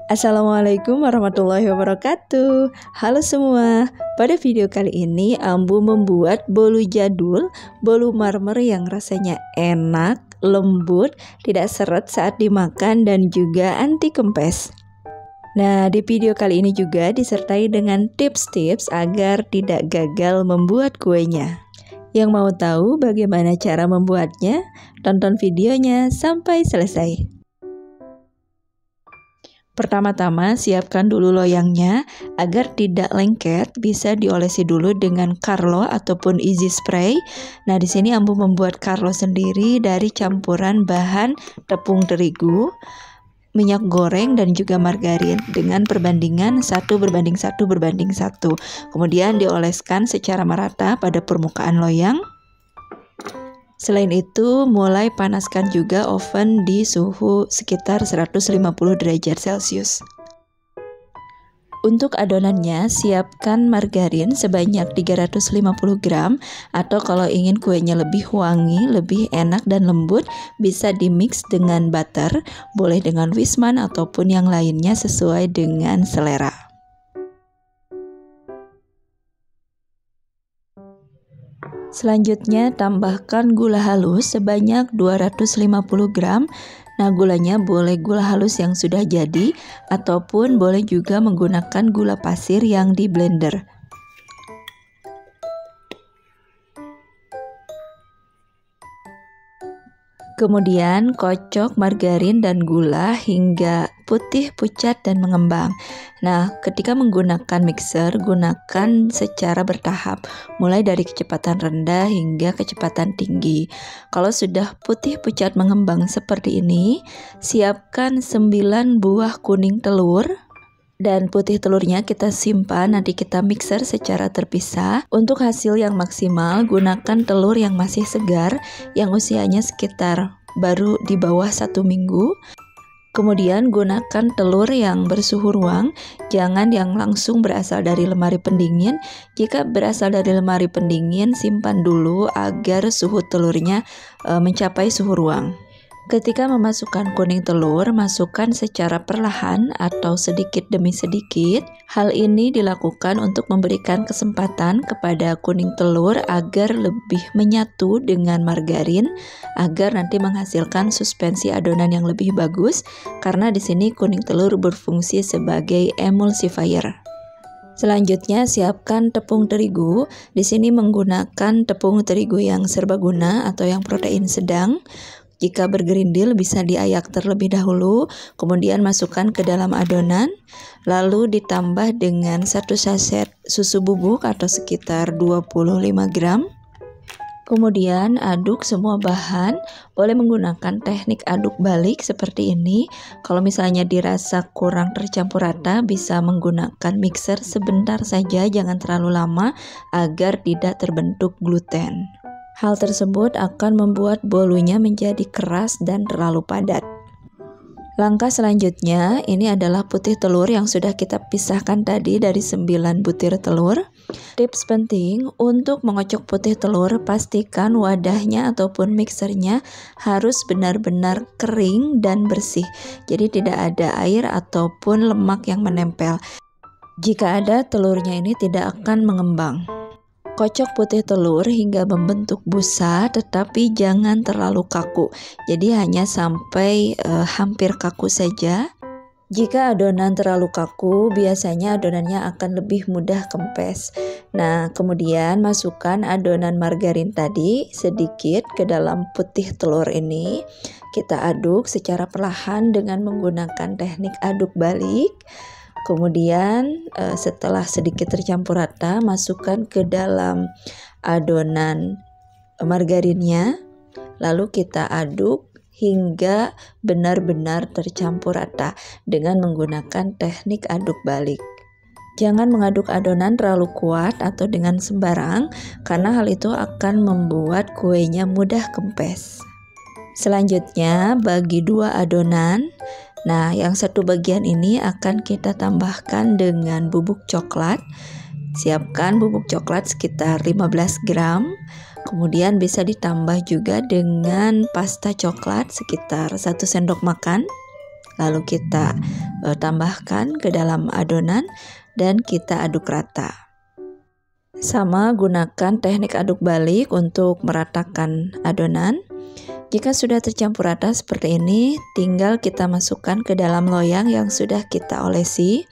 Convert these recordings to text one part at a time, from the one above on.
Assalamualaikum warahmatullahi wabarakatuh. Halo semua, pada video kali ini Ambu membuat bolu jadul, bolu marmer yang rasanya enak, lembut, tidak seret saat dimakan dan juga anti kempes. Nah, di video kali ini juga disertai dengan tips-tips agar tidak gagal membuat kuenya. Yang mau tahu bagaimana cara membuatnya? Tonton videonya sampai selesai. Pertama-tama siapkan dulu loyangnya agar tidak lengket, bisa diolesi dulu dengan Carlo ataupun Easy Spray. Nah, di sini Ambu membuat Carlo sendiri dari campuran bahan tepung terigu, minyak goreng dan juga margarin dengan perbandingan 1:1:1. Kemudian dioleskan secara merata pada permukaan loyang. Selain itu, mulai panaskan juga oven di suhu sekitar 150 derajat Celcius. Untuk adonannya, siapkan margarin sebanyak 350 gram atau kalau ingin kuenya lebih wangi, lebih enak dan lembut, bisa dimix dengan butter, boleh dengan Wisman ataupun yang lainnya sesuai dengan selera. Selanjutnya tambahkan gula halus sebanyak 250 gram. Nah, gulanya boleh gula halus yang sudah jadi ataupun boleh juga menggunakan gula pasir yang di blender. Kemudian kocok margarin dan gula hingga putih, pucat, dan mengembang. Nah, ketika menggunakan mixer, gunakan secara bertahap, mulai dari kecepatan rendah hingga kecepatan tinggi. Kalau sudah putih, pucat, mengembang seperti ini, siapkan 9 buah kuning telur. Dan putih telurnya kita simpan, nanti kita mixer secara terpisah. Untuk hasil yang maksimal, gunakan telur yang masih segar, yang usianya sekitar baru di bawah 1 minggu. Kemudian gunakan telur yang bersuhu ruang, jangan yang langsung berasal dari lemari pendingin. Jika berasal dari lemari pendingin, simpan dulu agar suhu telurnya mencapai suhu ruang. Ketika memasukkan kuning telur, masukkan secara perlahan atau sedikit demi sedikit. Hal ini dilakukan untuk memberikan kesempatan kepada kuning telur agar lebih menyatu dengan margarin, agar nanti menghasilkan suspensi adonan yang lebih bagus, karena di sini kuning telur berfungsi sebagai emulsifier. Selanjutnya siapkan tepung terigu. Di sini menggunakan tepung terigu yang serbaguna atau yang protein sedang. Jika bergerindil bisa diayak terlebih dahulu, kemudian masukkan ke dalam adonan, lalu ditambah dengan 1 saset susu bubuk atau sekitar 25 gram. Kemudian aduk semua bahan, boleh menggunakan teknik aduk balik seperti ini. Kalau misalnya dirasa kurang tercampur rata, bisa menggunakan mixer sebentar saja, jangan terlalu lama agar tidak terbentuk gluten. Hal tersebut akan membuat bolunya menjadi keras dan terlalu padat. Langkah selanjutnya, ini adalah putih telur yang sudah kita pisahkan tadi dari 9 butir telur. Tips penting untuk mengocok putih telur, pastikan wadahnya ataupun mixernya harus benar-benar kering dan bersih. Jadi tidak ada air ataupun lemak yang menempel. Jika ada, telurnya ini tidak akan mengembang. Kocok putih telur hingga membentuk busa, tetapi jangan terlalu kaku. Jadi hanya sampai hampir kaku saja. Jika adonan terlalu kaku, biasanya adonannya akan lebih mudah kempes. Nah, kemudian masukkan adonan margarin tadi sedikit ke dalam putih telur ini. Kita aduk secara perlahan dengan menggunakan teknik aduk balik. Kemudian setelah sedikit tercampur rata, masukkan ke dalam adonan margarinnya, lalu kita aduk hingga benar-benar tercampur rata dengan menggunakan teknik aduk balik. Jangan mengaduk adonan terlalu kuat atau dengan sembarang, karena hal itu akan membuat kuenya mudah kempes. Selanjutnya bagi 2 adonan. Nah, yang satu bagian ini akan kita tambahkan dengan bubuk coklat. Siapkan bubuk coklat sekitar 15 gram. Kemudian bisa ditambah juga dengan pasta coklat sekitar 1 sendok makan. lalu kita tambahkan ke dalam adonan dan kita aduk rata. Sama gunakan teknik aduk balik untuk meratakan adonan. Jika sudah tercampur rata seperti ini, tinggal kita masukkan ke dalam loyang yang sudah kita olesi.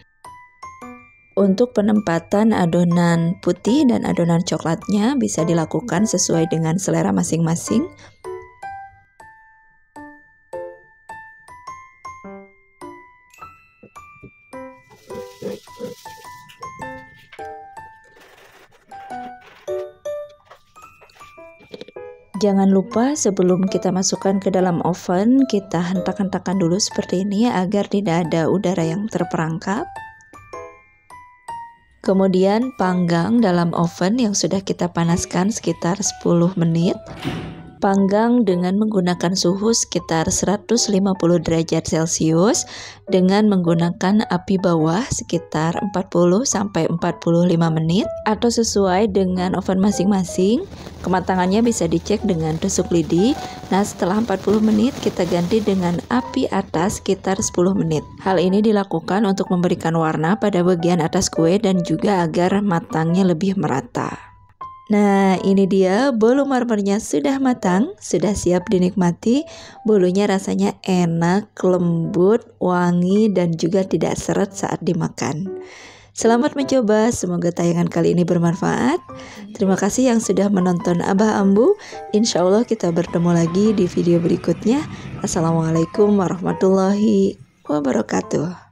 Untuk penempatan adonan putih dan adonan coklatnya bisa dilakukan sesuai dengan selera masing-masing. Jangan lupa sebelum kita masukkan ke dalam oven, kita hentak-hentakan dulu seperti ini agar tidak ada udara yang terperangkap. Kemudian panggang dalam oven yang sudah kita panaskan sekitar 10 menit. Panggang dengan menggunakan suhu sekitar 150 derajat Celcius dengan menggunakan api bawah sekitar 40-45 menit atau sesuai dengan oven masing-masing. Kematangannya bisa dicek dengan tusuk lidi. Nah, setelah 40 menit kita ganti dengan api atas sekitar 10 menit. Hal ini dilakukan untuk memberikan warna pada bagian atas kue dan juga agar matangnya lebih merata. Nah, ini dia bolu marmernya sudah matang, sudah siap dinikmati. Bolunya rasanya enak, lembut, wangi, dan juga tidak seret saat dimakan. Selamat mencoba, semoga tayangan kali ini bermanfaat. Terima kasih yang sudah menonton Abah Ambu. Insya Allah kita bertemu lagi di video berikutnya. Assalamualaikum warahmatullahi wabarakatuh.